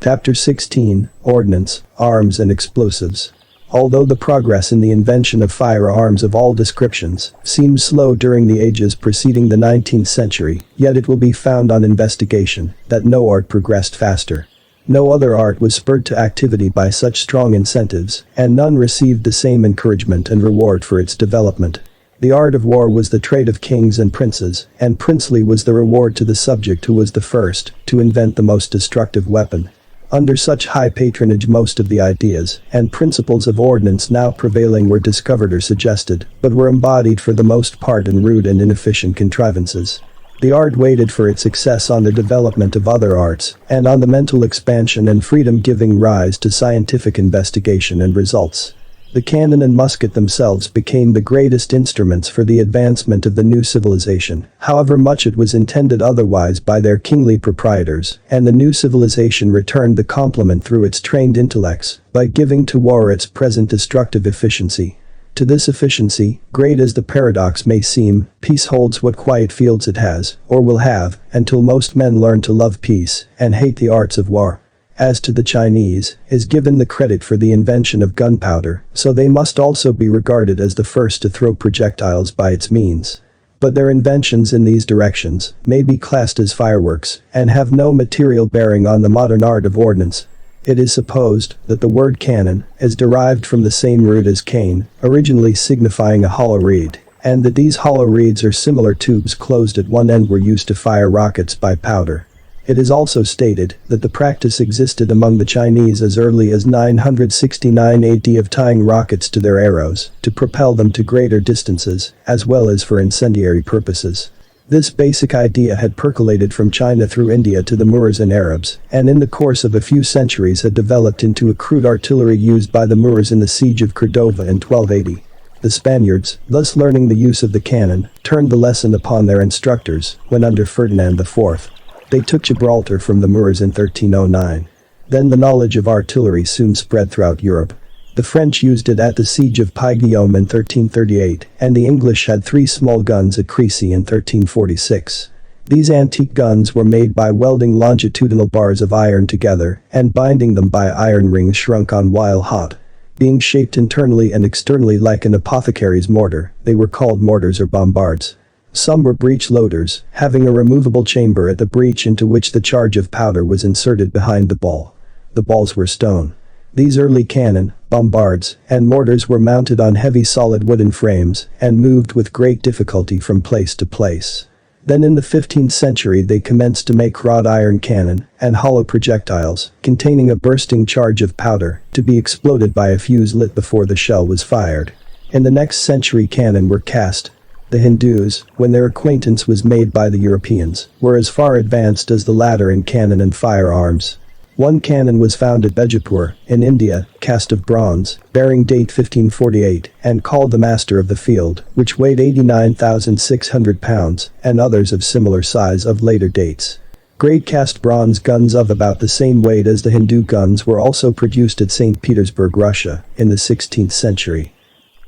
Chapter 16, Ordnance, Arms and Explosives. Although the progress in the invention of firearms of all descriptions seems slow during the ages preceding the 19th century, yet it will be found on investigation that no art progressed faster. No other art was spurred to activity by such strong incentives, and none received the same encouragement and reward for its development. The art of war was the trade of kings and princes, and princely was the reward to the subject who was the first to invent the most destructive weapon. Under such high patronage most of the ideas and principles of ordnance now prevailing were discovered or suggested, but were embodied for the most part in rude and inefficient contrivances. The art waited for its success on the development of other arts, and on the mental expansion and freedom giving rise to scientific investigation and results. The cannon and musket themselves became the greatest instruments for the advancement of the new civilization, however much it was intended otherwise by their kingly proprietors, and the new civilization returned the compliment through its trained intellects, by giving to war its present destructive efficiency. To this efficiency, great as the paradox may seem, peace holds what quiet fields it has, or will have, until most men learn to love peace and hate the arts of war. As to the Chinese, is given the credit for the invention of gunpowder, so they must also be regarded as the first to throw projectiles by its means. But their inventions in these directions may be classed as fireworks, and have no material bearing on the modern art of ordnance. It is supposed that the word cannon is derived from the same root as cane, originally signifying a hollow reed, and that these hollow reeds or similar tubes closed at one end were used to fire rockets by powder. It is also stated that the practice existed among the Chinese as early as 969 AD of tying rockets to their arrows to propel them to greater distances, as well as for incendiary purposes. This basic idea had percolated from China through India to the Moors and Arabs, and in the course of a few centuries had developed into a crude artillery used by the Moors in the siege of Cordova in 1280. The Spaniards, thus learning the use of the cannon, turned the lesson upon their instructors when under Ferdinand IV. They took Gibraltar from the Moors in 1309. Then the knowledge of artillery soon spread throughout Europe. The French used it at the siege of Guillaume in 1338, and the English had 3 small guns at Crecy in 1346. These antique guns were made by welding longitudinal bars of iron together and binding them by iron rings shrunk on while hot. Being shaped internally and externally like an apothecary's mortar, they were called mortars or bombards. Some were breech loaders, having a removable chamber at the breech into which the charge of powder was inserted behind the ball. The balls were stone. These early cannon, bombards, and mortars were mounted on heavy solid wooden frames and moved with great difficulty from place to place. Then in the 15th century they commenced to make wrought iron cannon and hollow projectiles containing a bursting charge of powder to be exploded by a fuse lit before the shell was fired. In the next century cannon were cast. The Hindus, when their acquaintance was made by the Europeans, were as far advanced as the latter in cannon and firearms. One cannon was found at Bijapur, in India, cast of bronze, bearing date 1548, and called the Master of the Field, which weighed 89,600 pounds, and others of similar size of later dates. Great cast bronze guns of about the same weight as the Hindu guns were also produced at St. Petersburg, Russia, in the 16th century.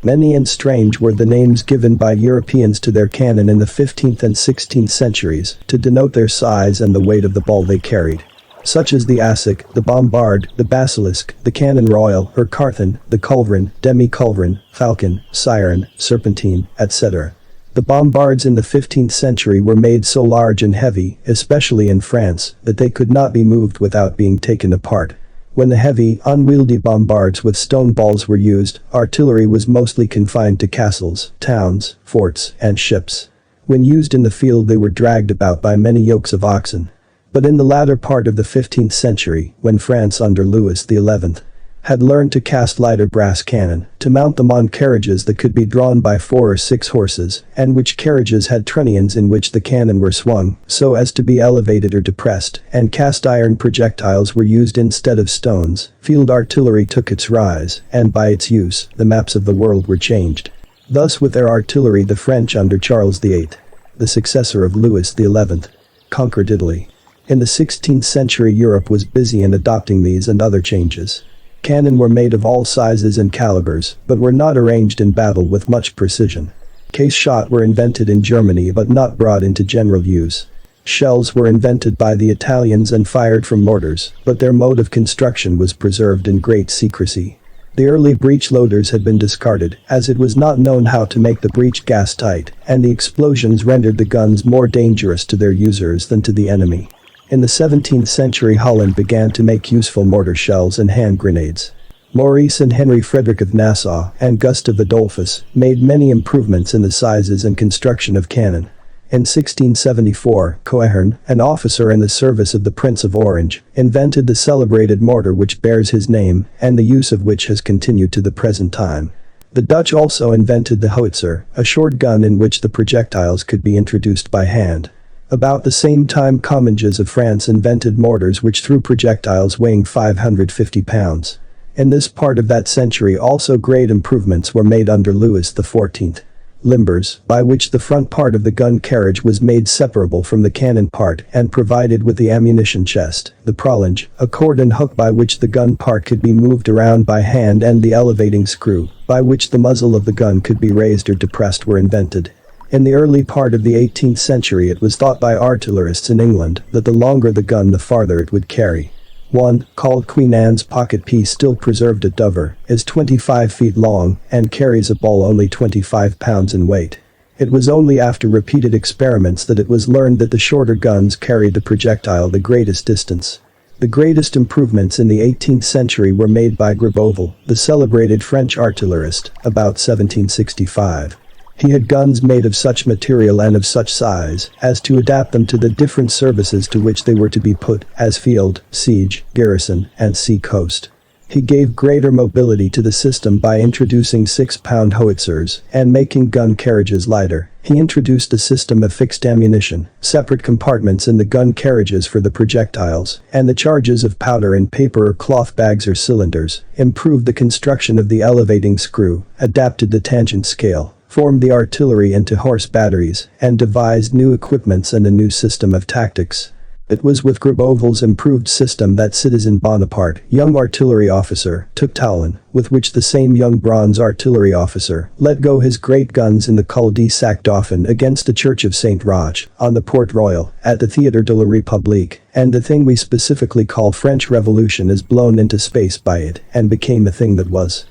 Many and strange were the names given by Europeans to their cannon in the 15th and 16th centuries to denote their size and the weight of the ball they carried. Such as the Assac, the Bombard, the Basilisk, the Cannon Royal or Carthan, the Culverin, Demi-Culverin, Falcon, Siren, Serpentine, etc. The bombards in the 15th century were made so large and heavy, especially in France, that they could not be moved without being taken apart. When the heavy, unwieldy bombards with stone balls were used, artillery was mostly confined to castles, towns, forts, and ships. When used in the field they were dragged about by many yokes of oxen. But in the latter part of the 15th century, when France under Louis XI had learned to cast lighter brass cannon, to mount them on carriages that could be drawn by 4 or 6 horses, and which carriages had trunnions in which the cannon were swung, so as to be elevated or depressed, and cast iron projectiles were used instead of stones, field artillery took its rise, and by its use, the maps of the world were changed. Thus with their artillery the French under Charles VIII, the successor of Louis XI, conquered Italy. In the 16th century Europe was busy in adopting these and other changes. Cannon were made of all sizes and calibers, but were not arranged in battle with much precision. Case shot were invented in Germany but not brought into general use. Shells were invented by the Italians and fired from mortars, but their mode of construction was preserved in great secrecy. The early breech loaders had been discarded, as it was not known how to make the breech gas tight, and the explosions rendered the guns more dangerous to their users than to the enemy. In the 17th century, Holland began to make useful mortar shells and hand grenades. Maurice and Henry Frederick of Nassau and Gustav Adolphus made many improvements in the sizes and construction of cannon. In 1674, Coehorn, an officer in the service of the Prince of Orange, invented the celebrated mortar which bears his name and the use of which has continued to the present time. The Dutch also invented the howitzer, a short gun in which the projectiles could be introduced by hand. About the same time, Comminges of France invented mortars which threw projectiles weighing 550 pounds. In this part of that century also great improvements were made under Louis XIV. Limbers, by which the front part of the gun carriage was made separable from the cannon part and provided with the ammunition chest, the prolonge, a cord and hook by which the gun part could be moved around by hand, and the elevating screw, by which the muzzle of the gun could be raised or depressed, were invented. In the early part of the 18th century it was thought by artillerists in England that the longer the gun the farther it would carry. One, called Queen Anne's pocket piece, still preserved at Dover, is 25 feet long and carries a ball only 25 pounds in weight. It was only after repeated experiments that it was learned that the shorter guns carried the projectile the greatest distance. The greatest improvements in the 18th century were made by Revolver, the celebrated French artillerist, about 1765. He had guns made of such material and of such size as to adapt them to the different services to which they were to be put, as field, siege, garrison, and sea coast. He gave greater mobility to the system by introducing 6-pound howitzers and making gun carriages lighter. He introduced a system of fixed ammunition, separate compartments in the gun carriages for the projectiles, and the charges of powder in paper or cloth bags or cylinders, improved the construction of the elevating screw, adapted the tangent scale, formed the artillery into horse batteries, and devised new equipments and a new system of tactics. It was with Revolver's improved system that Citizen Bonaparte, young artillery officer, took Toulon, with which the same young bronze artillery officer let go his great guns in the Col de Sac Dauphin against the Church of St. Roch, on the Port Royal, at the Théâtre de la République, and the thing we specifically call French Revolution is blown into space by it and became a thing that was.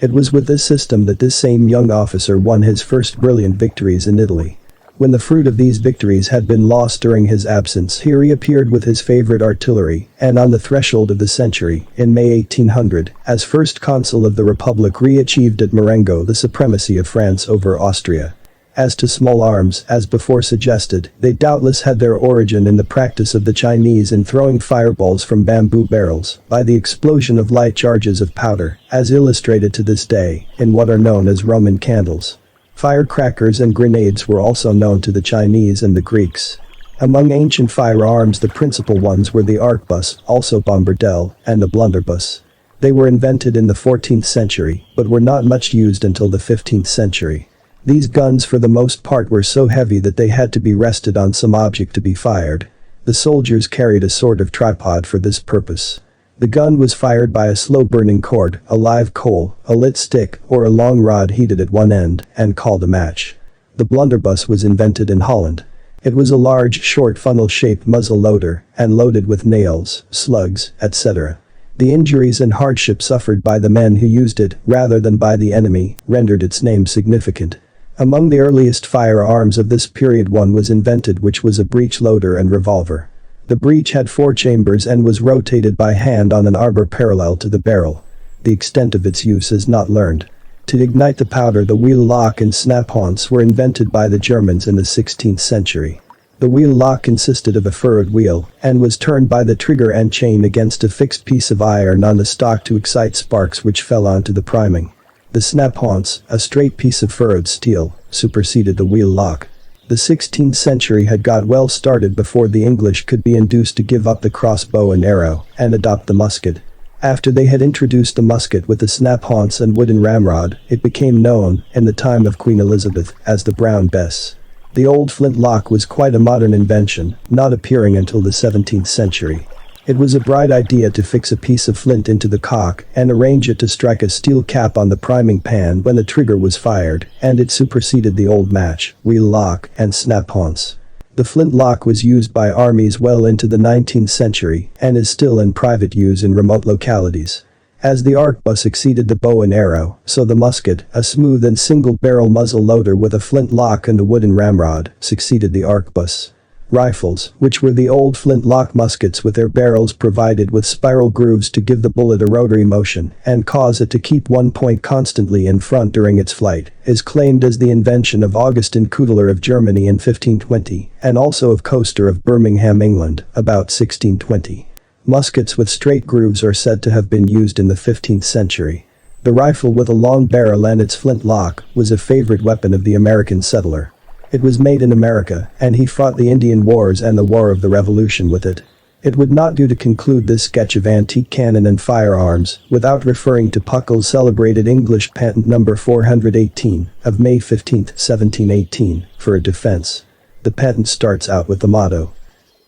It was with this system that this same young officer won his first brilliant victories in Italy. When the fruit of these victories had been lost during his absence, he reappeared with his favorite artillery, and on the threshold of the century, in May 1800, as first consul of the Republic, re-achieved at Marengo the supremacy of France over Austria. As to small arms, as before suggested, they doubtless had their origin in the practice of the Chinese in throwing fireballs from bamboo barrels, by the explosion of light charges of powder, as illustrated to this day, in what are known as Roman candles. Firecrackers and grenades were also known to the Chinese and the Greeks. Among ancient firearms the principal ones were the arquebus, also bombardelle, and the blunderbuss. They were invented in the 14th century, but were not much used until the 15th century. These guns for the most part were so heavy that they had to be rested on some object to be fired. The soldiers carried a sort of tripod for this purpose. The gun was fired by a slow-burning cord, a live coal, a lit stick, or a long rod heated at one end, and called a match. The blunderbuss was invented in Holland. It was a large, short funnel-shaped muzzle loader, and loaded with nails, slugs, etc. The injuries and hardship suffered by the men who used it, rather than by the enemy, rendered its name significant. Among the earliest firearms of this period one was invented which was a breech loader and revolver. The breech had 4 chambers and was rotated by hand on an arbor parallel to the barrel. The extent of its use is not learned. To ignite the powder the wheel lock and snap-ons were invented by the Germans in the 16th century. The wheel lock consisted of a furrowed wheel and was turned by the trigger and chain against a fixed piece of iron on the stock to excite sparks which fell onto the priming. The snap-ons, a straight piece of furrowed steel, superseded the wheel lock. The 16th century had got well started before the English could be induced to give up the crossbow and arrow and adopt the musket. After they had introduced the musket with the snap-ons and wooden ramrod, it became known, in the time of Queen Elizabeth, as the Brown Bess. The old flintlock was quite a modern invention, not appearing until the 17th century. It was a bright idea to fix a piece of flint into the cock and arrange it to strike a steel cap on the priming pan when the trigger was fired, and it superseded the old match, wheel lock, and snap-ons. The flintlock was used by armies well into the 19th century and is still in private use in remote localities. As the arquebus succeeded the bow and arrow, so the musket, a smooth and single-barrel muzzle loader with a flintlock and a wooden ramrod, succeeded the arquebus. Rifles, which were the old flintlock muskets with their barrels provided with spiral grooves to give the bullet a rotary motion and cause it to keep one point constantly in front during its flight, is claimed as the invention of Augustin Kudeler of Germany in 1520, and also of Coaster of Birmingham, England, about 1620. Muskets with straight grooves are said to have been used in the 15th century. The rifle with a long barrel and its flintlock was a favorite weapon of the American settler. It was made in America, and he fought the Indian Wars and the War of the Revolution with it. It would not do to conclude this sketch of antique cannon and firearms without referring to Puckle's celebrated English patent number 418 of May 15, 1718, for a defense. The patent starts out with the motto: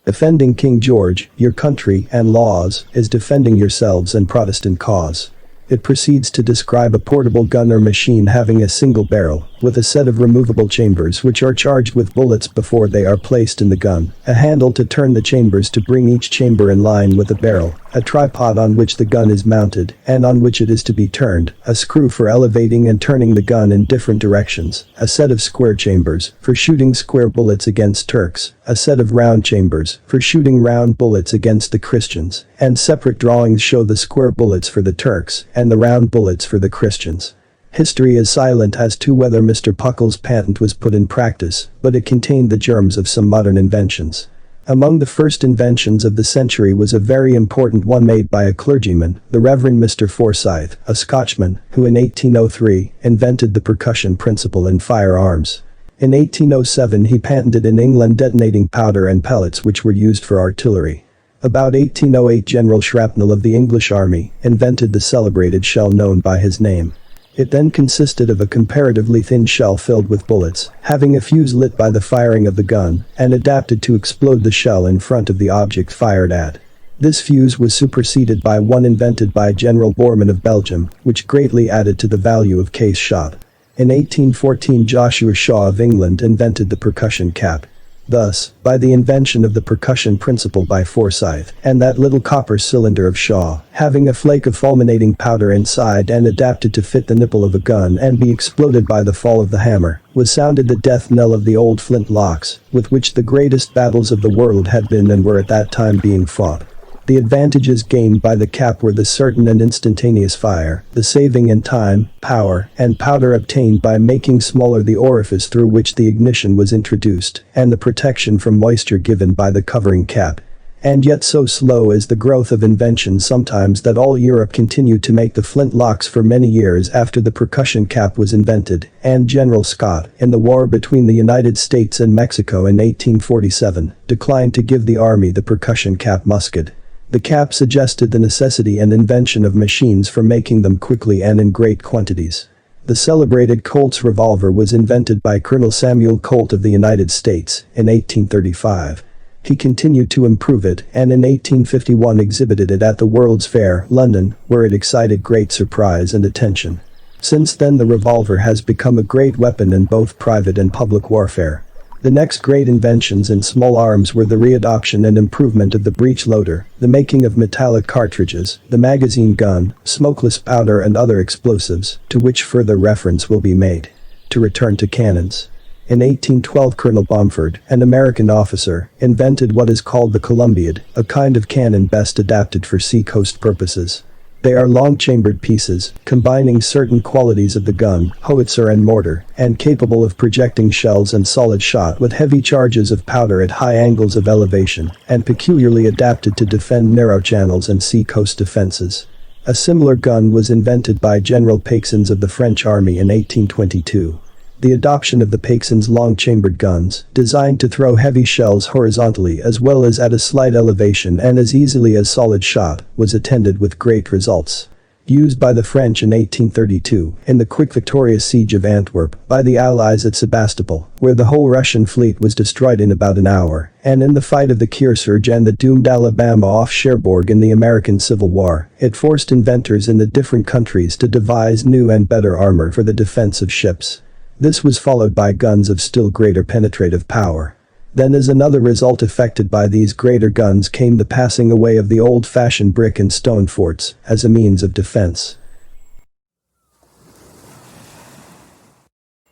"Defending King George, your country and laws, is defending yourselves and Protestant cause." It proceeds to describe a portable gun or machine having a single barrel, with a set of removable chambers which are charged with bullets before they are placed in the gun, a handle to turn the chambers to bring each chamber in line with the barrel, a tripod on which the gun is mounted and on which it is to be turned, a screw for elevating and turning the gun in different directions, a set of square chambers for shooting square bullets against Turks, a set of round chambers for shooting round bullets against the Christians, and separate drawings show the square bullets for the Turks and the round bullets for the Christians. History is silent as to whether Mr. Puckle's patent was put in practice, but it contained the germs of some modern inventions. Among the first inventions of the century was a very important one made by a clergyman, the Reverend Mr. Forsyth, a Scotchman, who in 1803 invented the percussion principle in firearms. In 1807 he patented in England detonating powder and pellets which were used for artillery. About 1808 General Shrapnel of the English Army invented the celebrated shell known by his name. It then consisted of a comparatively thin shell filled with bullets, having a fuse lit by the firing of the gun, and adapted to explode the shell in front of the object fired at. This fuse was superseded by one invented by General Bormann of Belgium, which greatly added to the value of case shot. In 1814 Joshua Shaw of England invented the percussion cap. Thus, by the invention of the percussion principle by Forsyth, and that little copper cylinder of Shaw, having a flake of fulminating powder inside and adapted to fit the nipple of a gun and be exploded by the fall of the hammer, was sounded the death knell of the old flintlocks, with which the greatest battles of the world had been and were at that time being fought. The advantages gained by the cap were the certain and instantaneous fire, the saving in time, power, and powder obtained by making smaller the orifice through which the ignition was introduced, and the protection from moisture given by the covering cap. And yet so slow is the growth of invention sometimes that all Europe continued to make the flintlocks for many years after the percussion cap was invented, and General Scott, in the war between the United States and Mexico in 1847, declined to give the army the percussion cap musket. The cap suggested the necessity and invention of machines for making them quickly and in great quantities. The celebrated Colts revolver was invented by Colonel Samuel Colt of the United States in 1835. He continued to improve it and in 1851 exhibited it at the World's Fair, London, where it excited great surprise and attention. Since then the revolver has become a great weapon in both private and public warfare. The next great inventions in small arms were the readoption and improvement of the breech loader, the making of metallic cartridges, the magazine gun, smokeless powder and other explosives, to which further reference will be made. To return to cannons. In 1812 Colonel Bomford, an American officer, invented what is called the Columbiad, a kind of cannon best adapted for sea-coast purposes. They are long-chambered pieces, combining certain qualities of the gun, howitzer and mortar, and capable of projecting shells and solid shot with heavy charges of powder at high angles of elevation, and peculiarly adapted to defend narrow channels and sea-coast defenses. A similar gun was invented by General Paixhans of the French Army in 1822. The adoption of the Paixhans long-chambered guns, designed to throw heavy shells horizontally as well as at a slight elevation and as easily as solid shot, was attended with great results. Used by the French in 1832 in the quick victorious siege of Antwerp by the Allies at Sebastopol, where the whole Russian fleet was destroyed in about an hour, and in the fight of the Kearsarge and the doomed Alabama off Cherbourg in the American Civil War, it forced inventors in the different countries to devise new and better armor for the defense of ships. This was followed by guns of still greater penetrative power. Then as another result affected by these greater guns came the passing away of the old-fashioned brick and stone forts as a means of defense.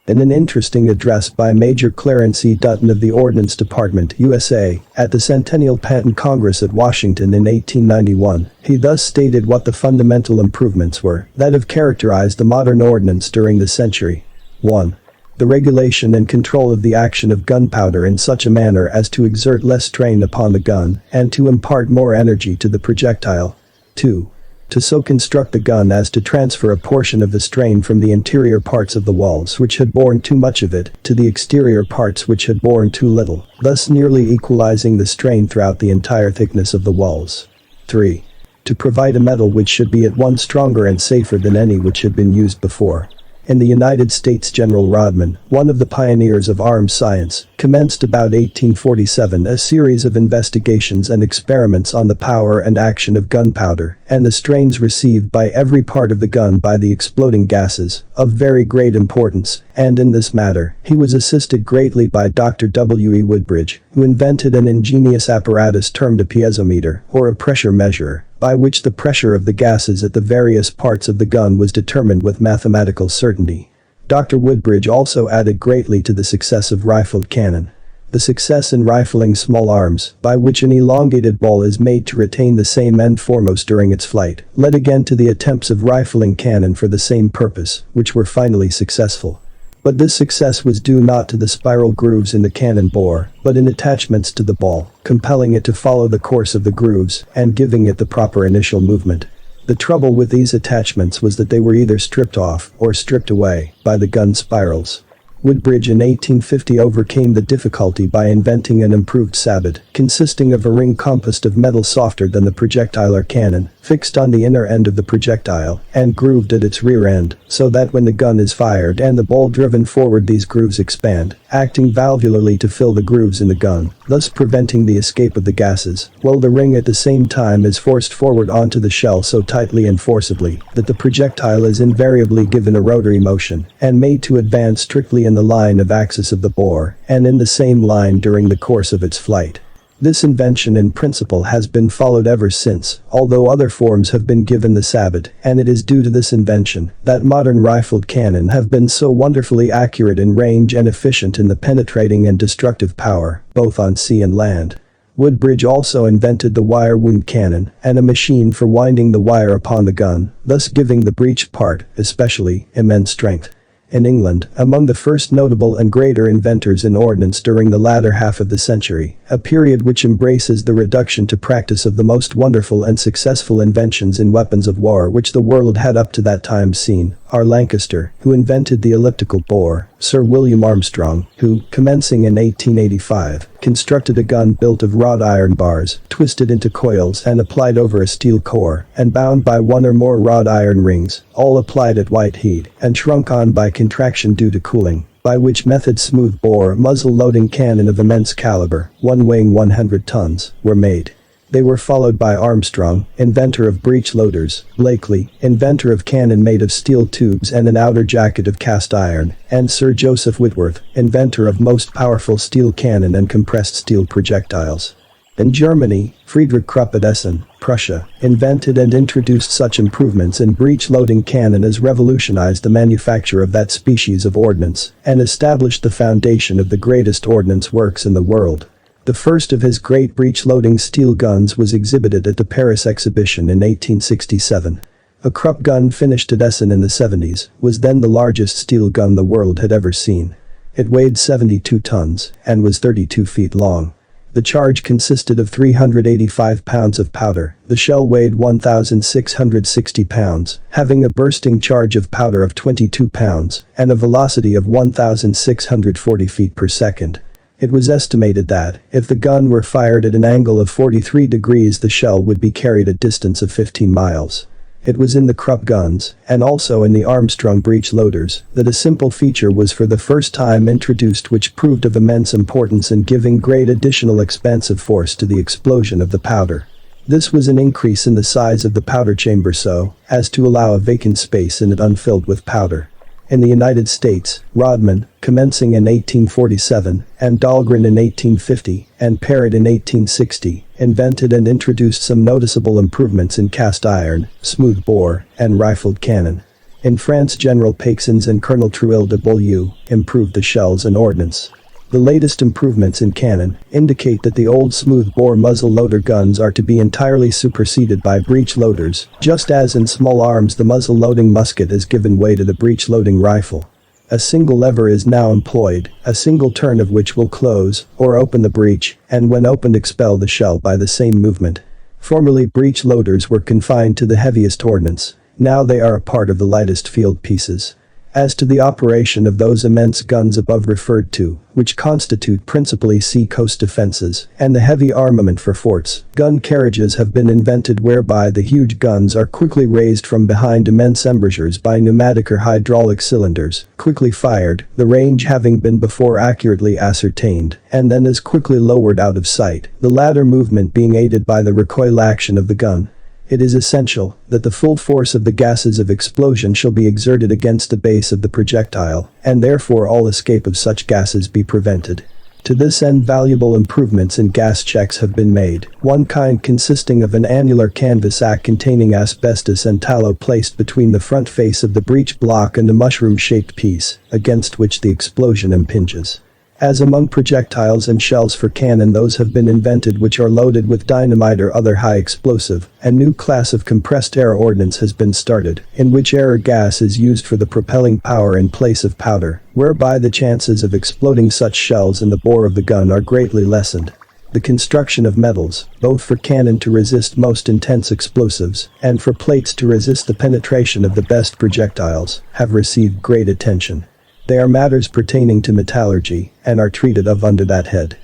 In an interesting address by Major Clarence E. Dutton of the Ordnance Department, USA, at the Centennial Patent Congress at Washington in 1891, he thus stated what the fundamental improvements were that have characterized the modern ordnance during the century. 1. The regulation and control of the action of gunpowder in such a manner as to exert less strain upon the gun and to impart more energy to the projectile. 2. To so construct the gun as to transfer a portion of the strain from the interior parts of the walls which had borne too much of it to the exterior parts which had borne too little, thus nearly equalizing the strain throughout the entire thickness of the walls. 3. To provide a metal which should be at once stronger and safer than any which had been used before. In the United States, General Rodman, one of the pioneers of arms science, commenced about 1847 a series of investigations and experiments on the power and action of gunpowder and the strains received by every part of the gun by the exploding gases, of very great importance, and in this matter, he was assisted greatly by Dr. W. E. Woodbridge, who invented an ingenious apparatus termed a piezometer, or a pressure measurer, by which the pressure of the gases at the various parts of the gun was determined with mathematical certainty. Dr. Woodbridge also added greatly to the success of rifled cannon. The success in rifling small arms, by which an elongated ball is made to retain the same end foremost during its flight, led again to the attempts of rifling cannon for the same purpose, which were finally successful. But this success was due not to the spiral grooves in the cannon bore, but in attachments to the ball, compelling it to follow the course of the grooves and giving it the proper initial movement. The trouble with these attachments was that they were either stripped off or stripped away by the gun spirals. Woodbridge in 1850 overcame the difficulty by inventing an improved sabot, consisting of a ring composed of metal softer than the projectile or cannon, fixed on the inner end of the projectile, and grooved at its rear end, so that when the gun is fired and the ball driven forward these grooves expand, acting valvularly to fill the grooves in the gun, thus preventing the escape of the gases, while the ring at the same time is forced forward onto the shell so tightly and forcibly that the projectile is invariably given a rotary motion and made to advance strictly in the line of axis of the bore and in the same line during the course of its flight. This invention in principle has been followed ever since, although other forms have been given the sabot, and it is due to this invention that modern rifled cannon have been so wonderfully accurate in range and efficient in the penetrating and destructive power, both on sea and land. Woodbridge also invented the wire wound cannon and a machine for winding the wire upon the gun, thus giving the breech part, especially, immense strength. In England, among the first notable and greater inventors in ordnance during the latter half of the century, a period which embraces the reduction to practice of the most wonderful and successful inventions in weapons of war which the world had up to that time seen, are Lancaster, who invented the elliptical bore, Sir William Armstrong, who, commencing in 1885, constructed a gun built of wrought iron bars, twisted into coils and applied over a steel core, and bound by one or more wrought iron rings, all applied at white heat, and shrunk on by contraction due to cooling, by which method smooth-bore muzzle-loading cannon of immense caliber, one weighing 100 tons, were made. They were followed by Armstrong, inventor of breech loaders, Blakely, inventor of cannon made of steel tubes and an outer jacket of cast iron, and Sir Joseph Whitworth, inventor of most powerful steel cannon and compressed steel projectiles. In Germany, Friedrich Krupp at Essen, Prussia, invented and introduced such improvements in breech-loading cannon as revolutionized the manufacture of that species of ordnance and established the foundation of the greatest ordnance works in the world. The first of his great breech-loading steel guns was exhibited at the Paris exhibition in 1867. A Krupp gun finished at Essen in the 70s was then the largest steel gun the world had ever seen. It weighed 72 tons and was 32 feet long. The charge consisted of 385 pounds of powder, the shell weighed 1,660 pounds, having a bursting charge of powder of 22 pounds, and a velocity of 1,640 feet per second. It was estimated that, if the gun were fired at an angle of 43 degrees the shell would be carried a distance of 15 miles. It was in the Krupp guns, and also in the Armstrong breech loaders, that a simple feature was for the first time introduced which proved of immense importance in giving great additional expansive force to the explosion of the powder. This was an increase in the size of the powder chamber so as to allow a vacant space in it unfilled with powder. In the United States, Rodman, commencing in 1847, and Dahlgren in 1850, and Parrott in 1860, invented and introduced some noticeable improvements in cast iron, smooth bore, and rifled cannon. In France, General Paixens and Colonel Truil de Beaulieu improved the shells and ordnance. The latest improvements in cannon indicate that the old smooth-bore muzzle-loader guns are to be entirely superseded by breech loaders, just as in small arms the muzzle-loading musket has given way to the breech-loading rifle. A single lever is now employed, a single turn of which will close or open the breech, and when opened expel the shell by the same movement. Formerly breech loaders were confined to the heaviest ordnance, now they are a part of the lightest field pieces. As to the operation of those immense guns above referred to, which constitute principally sea-coast defenses, and the heavy armament for forts, gun carriages have been invented whereby the huge guns are quickly raised from behind immense embrasures by pneumatic or hydraulic cylinders, quickly fired, the range having been before accurately ascertained, and then as quickly lowered out of sight, the latter movement being aided by the recoil action of the gun. It is essential that the full force of the gases of explosion shall be exerted against the base of the projectile, and therefore all escape of such gases be prevented. To this end valuable improvements in gas checks have been made, one kind consisting of an annular canvas sack containing asbestos and tallow placed between the front face of the breech block and a mushroom-shaped piece, against which the explosion impinges. As among projectiles and shells for cannon, those have been invented which are loaded with dynamite or other high explosive. A new class of compressed air ordnance has been started, in which air or gas is used for the propelling power in place of powder, whereby the chances of exploding such shells in the bore of the gun are greatly lessened. The construction of metals, both for cannon to resist most intense explosives, and for plates to resist the penetration of the best projectiles, have received great attention. They are matters pertaining to metallurgy, and are treated of under that head.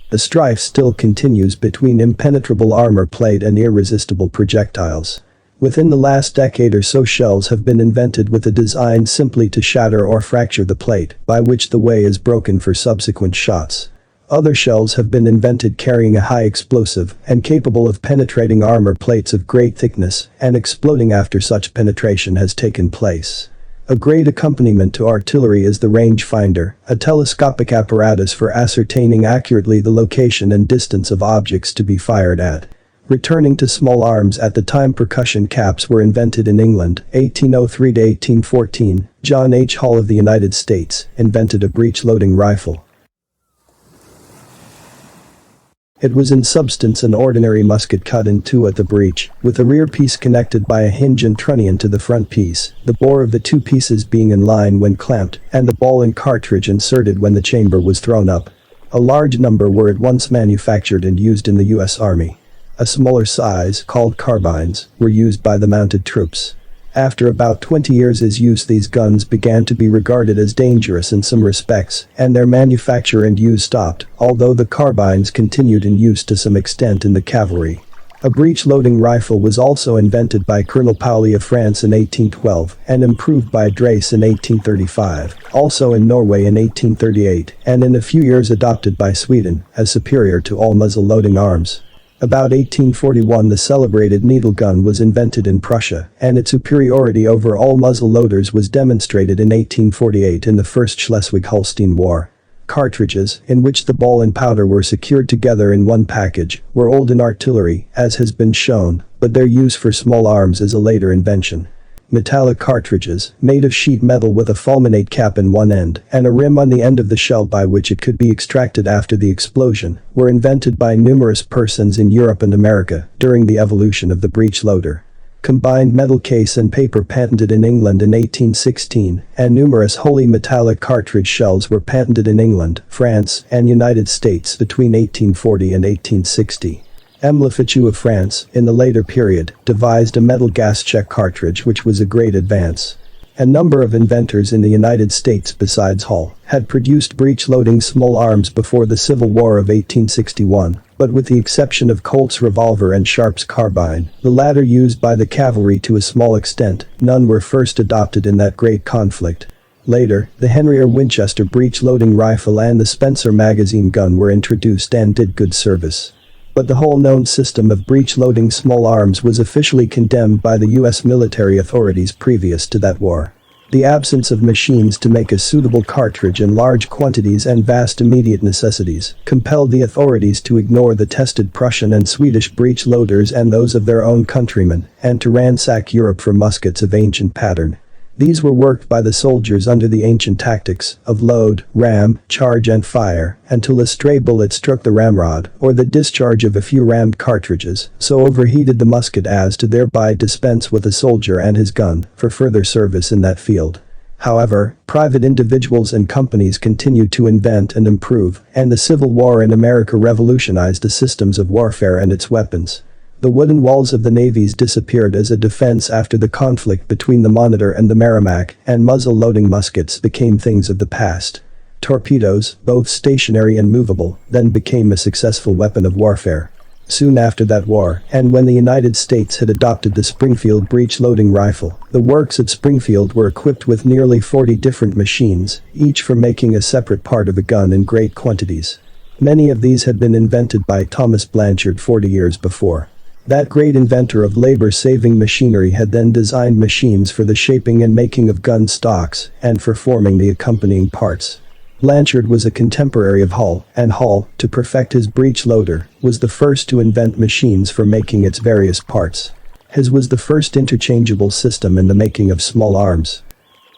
The strife still continues between impenetrable armor plate and irresistible projectiles. Within the last decade or so shells have been invented with a design simply to shatter or fracture the plate, by which the way is broken for subsequent shots. Other shells have been invented carrying a high explosive and capable of penetrating armor plates of great thickness and exploding after such penetration has taken place. A great accompaniment to artillery is the Rangefinder, a telescopic apparatus for ascertaining accurately the location and distance of objects to be fired at. Returning to small arms, at the time percussion caps were invented in England, 1803 to 1814, John H. Hall of the United States invented a breech-loading rifle. It was in substance an ordinary musket cut in two at the breech, with a rear piece connected by a hinge and trunnion to the front piece, the bore of the two pieces being in line when clamped, and the ball and cartridge inserted when the chamber was thrown up. A large number were at once manufactured and used in the U.S. Army. A smaller size, called carbines, were used by the mounted troops. After about 20 years' use, these guns began to be regarded as dangerous in some respects, and their manufacture and use stopped, although the carbines continued in use to some extent in the cavalry. A breech-loading rifle was also invented by Colonel Pauli of France in 1812 and improved by Drace in 1835, also in Norway in 1838, and in a few years adopted by Sweden as superior to all muzzle-loading arms. About 1841 the celebrated needle gun was invented in Prussia, and its superiority over all muzzle loaders was demonstrated in 1848 in the First Schleswig-Holstein War. Cartridges, in which the ball and powder were secured together in one package, were old in artillery, as has been shown, but their use for small arms is a later invention. Metallic cartridges, made of sheet metal with a fulminate cap in one end and a rim on the end of the shell by which it could be extracted after the explosion, were invented by numerous persons in Europe and America during the evolution of the breech loader. Combined metal case and paper patented in England in 1816, and numerous wholly metallic cartridge shells were patented in England, France, and United States between 1840 and 1860. M. Lefitchou of France, in the later period, devised a metal gas check cartridge which was a great advance. A number of inventors in the United States besides Hall had produced breech-loading small arms before the Civil War of 1861, but with the exception of Colts' Revolver and Sharp's carbine, the latter used by the cavalry to a small extent, none were first adopted in that great conflict. Later, the Henry or Winchester breech-loading rifle and the Spencer magazine gun were introduced and did good service. But the whole known system of breech-loading small arms was officially condemned by the U.S. military authorities previous to that war. The absence of machines to make a suitable cartridge in large quantities and vast immediate necessities compelled the authorities to ignore the tested Prussian and Swedish breech loaders and those of their own countrymen, and to ransack Europe for muskets of ancient pattern. These were worked by the soldiers under the ancient tactics of load, ram, charge and fire until a stray bullet struck the ramrod or the discharge of a few rammed cartridges so overheated the musket as to thereby dispense with the soldier and his gun for further service in that field. However, private individuals and companies continued to invent and improve, and the Civil War in America revolutionized the systems of warfare and its weapons. The wooden walls of the navies disappeared as a defense after the conflict between the Monitor and the Merrimac, and muzzle-loading muskets became things of the past. Torpedoes, both stationary and movable, then became a successful weapon of warfare. Soon after that war, and when the United States had adopted the Springfield breech-loading rifle, the works at Springfield were equipped with nearly 40 different machines, each for making a separate part of a gun in great quantities. Many of these had been invented by Thomas Blanchard 40 years before. That great inventor of labor-saving machinery had then designed machines for the shaping and making of gun stocks and for forming the accompanying parts. Blanchard was a contemporary of Hall, and Hall, to perfect his breech loader, was the first to invent machines for making its various parts. His was the first interchangeable system in the making of small arms.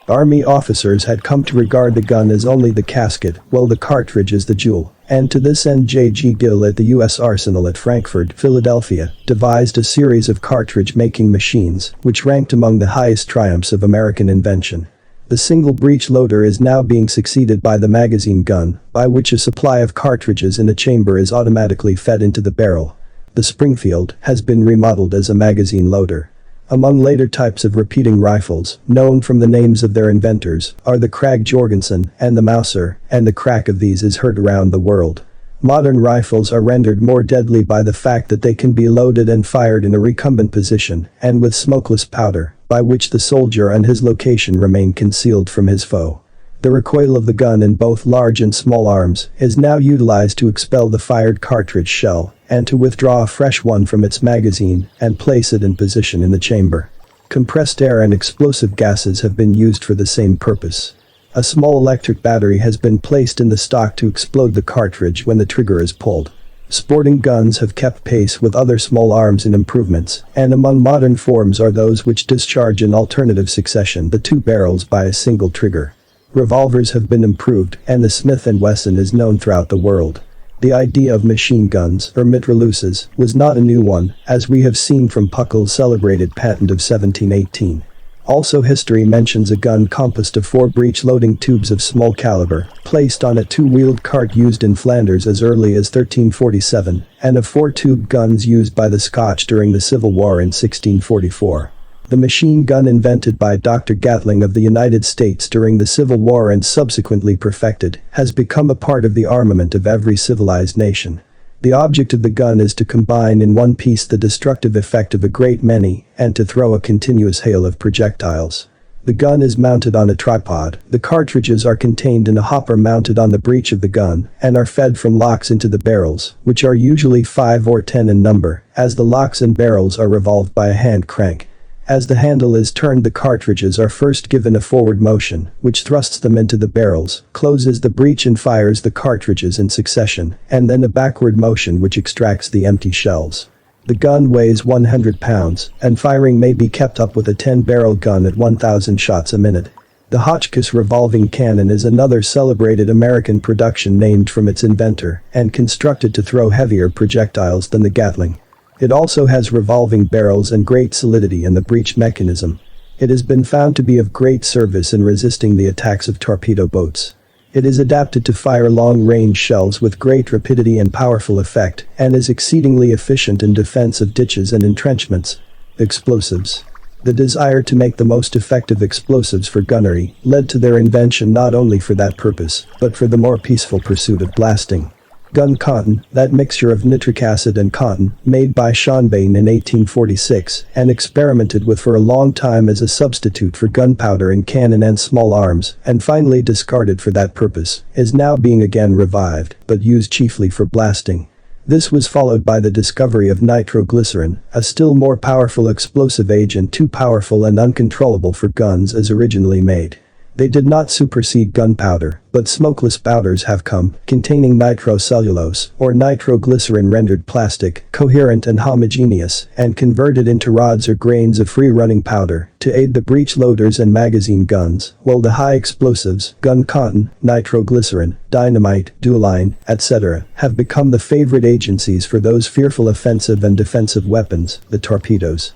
Army officers had come to regard the gun as only the casket, while the cartridge is the jewel, and to this end J.G. Gill at the U.S. Arsenal at Frankfurt, Philadelphia, devised a series of cartridge-making machines, which ranked among the highest triumphs of American invention. The single breech loader is now being succeeded by the magazine gun, by which a supply of cartridges in a chamber is automatically fed into the barrel. The Springfield has been remodeled as a magazine loader. Among later types of repeating rifles, known from the names of their inventors, are the Krag Jorgensen and the Mauser, and the crack of these is heard around the world. Modern rifles are rendered more deadly by the fact that they can be loaded and fired in a recumbent position, and with smokeless powder, by which the soldier and his location remain concealed from his foe. The recoil of the gun in both large and small arms is now utilized to expel the fired cartridge shell and to withdraw a fresh one from its magazine and place it in position in the chamber. Compressed air and explosive gases have been used for the same purpose. A small electric battery has been placed in the stock to explode the cartridge when the trigger is pulled. Sporting guns have kept pace with other small arms in improvements, and among modern forms are those which discharge in alternative succession the two barrels by a single trigger. Revolvers have been improved, and the Smith & Wesson is known throughout the world. The idea of machine guns, or mitrailleuses, was not a new one, as we have seen from Puckel's celebrated patent of 1718. Also history mentions a gun composed of 4 breech-loading tubes of small caliber, placed on a 2-wheeled cart used in Flanders as early as 1347, and of 4-tube guns used by the Scotch during the Civil War in 1644. The machine gun invented by Dr. Gatling of the United States during the Civil War and subsequently perfected has become a part of the armament of every civilized nation. The object of the gun is to combine in one piece the destructive effect of a great many and to throw a continuous hail of projectiles. The gun is mounted on a tripod, the cartridges are contained in a hopper mounted on the breech of the gun and are fed from locks into the barrels, which are usually 5 or 10 in number, as the locks and barrels are revolved by a hand crank. As the handle is turned, the cartridges are first given a forward motion, which thrusts them into the barrels, closes the breech and fires the cartridges in succession, and then a backward motion which extracts the empty shells. The gun weighs 100 pounds, and firing may be kept up with a 10-barrel gun at 1,000 shots a minute. The Hotchkiss revolving cannon is another celebrated American production named from its inventor and constructed to throw heavier projectiles than the Gatling. It also has revolving barrels and great solidity in the breech mechanism. It has been found to be of great service in resisting the attacks of torpedo boats. It is adapted to fire long-range shells with great rapidity and powerful effect, and is exceedingly efficient in defense of ditches and entrenchments. Explosives. The desire to make the most effective explosives for gunnery led to their invention not only for that purpose, but for the more peaceful pursuit of blasting. Gun cotton, that mixture of nitric acid and cotton, made by Schonbein in 1846 and experimented with for a long time as a substitute for gunpowder in cannon and small arms, and finally discarded for that purpose, is now being again revived, but used chiefly for blasting. This was followed by the discovery of nitroglycerin, a still more powerful explosive agent, too powerful and uncontrollable for guns as originally made. They did not supersede gunpowder, but smokeless powders have come, containing nitrocellulose, or nitroglycerin rendered plastic, coherent and homogeneous, and converted into rods or grains of free-running powder, to aid the breech loaders and magazine guns, while the high explosives, gun cotton, nitroglycerin, dynamite, dualine, etc., have become the favorite agencies for those fearful offensive and defensive weapons, the torpedoes.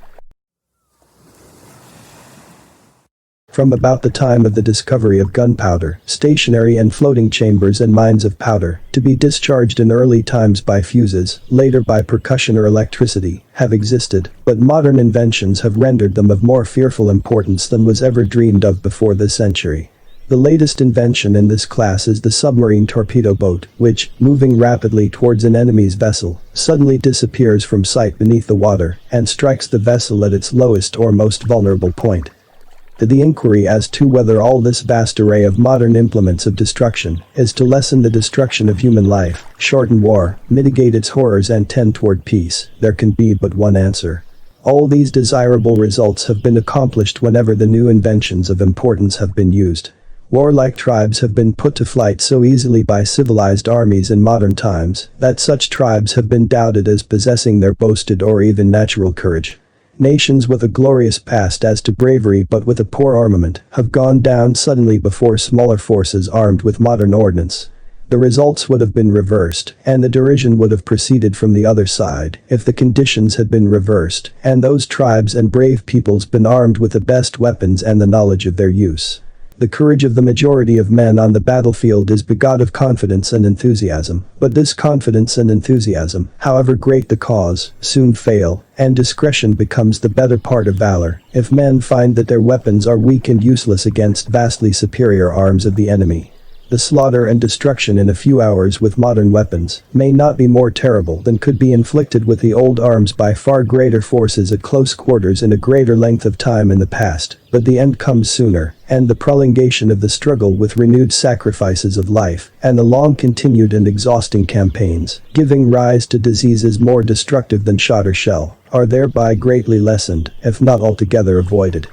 From about the time of the discovery of gunpowder, stationary and floating chambers and mines of powder, to be discharged in early times by fuses, later by percussion or electricity, have existed, but modern inventions have rendered them of more fearful importance than was ever dreamed of before this century. The latest invention in this class is the submarine torpedo boat, which, moving rapidly towards an enemy's vessel, suddenly disappears from sight beneath the water and strikes the vessel at its lowest or most vulnerable point. The inquiry as to whether all this vast array of modern implements of destruction is to lessen the destruction of human life, shorten war, mitigate its horrors and tend toward peace, there can be but one answer. All these desirable results have been accomplished whenever the new inventions of importance have been used. Warlike tribes have been put to flight so easily by civilized armies in modern times that such tribes have been doubted as possessing their boasted or even natural courage. Nations with a glorious past as to bravery but with a poor armament have gone down suddenly before smaller forces armed with modern ordnance. The results would have been reversed, and the derision would have proceeded from the other side if the conditions had been reversed and those tribes and brave peoples been armed with the best weapons and the knowledge of their use. The courage of the majority of men on the battlefield is begot of confidence and enthusiasm, but this confidence and enthusiasm, however great the cause, soon fail, and discretion becomes the better part of valor if men find that their weapons are weak and useless against vastly superior arms of the enemy. The slaughter and destruction in a few hours with modern weapons may not be more terrible than could be inflicted with the old arms by far greater forces at close quarters in a greater length of time in the past, but the end comes sooner, and the prolongation of the struggle with renewed sacrifices of life, and the long-continued and exhausting campaigns, giving rise to diseases more destructive than shot or shell, are thereby greatly lessened, if not altogether avoided.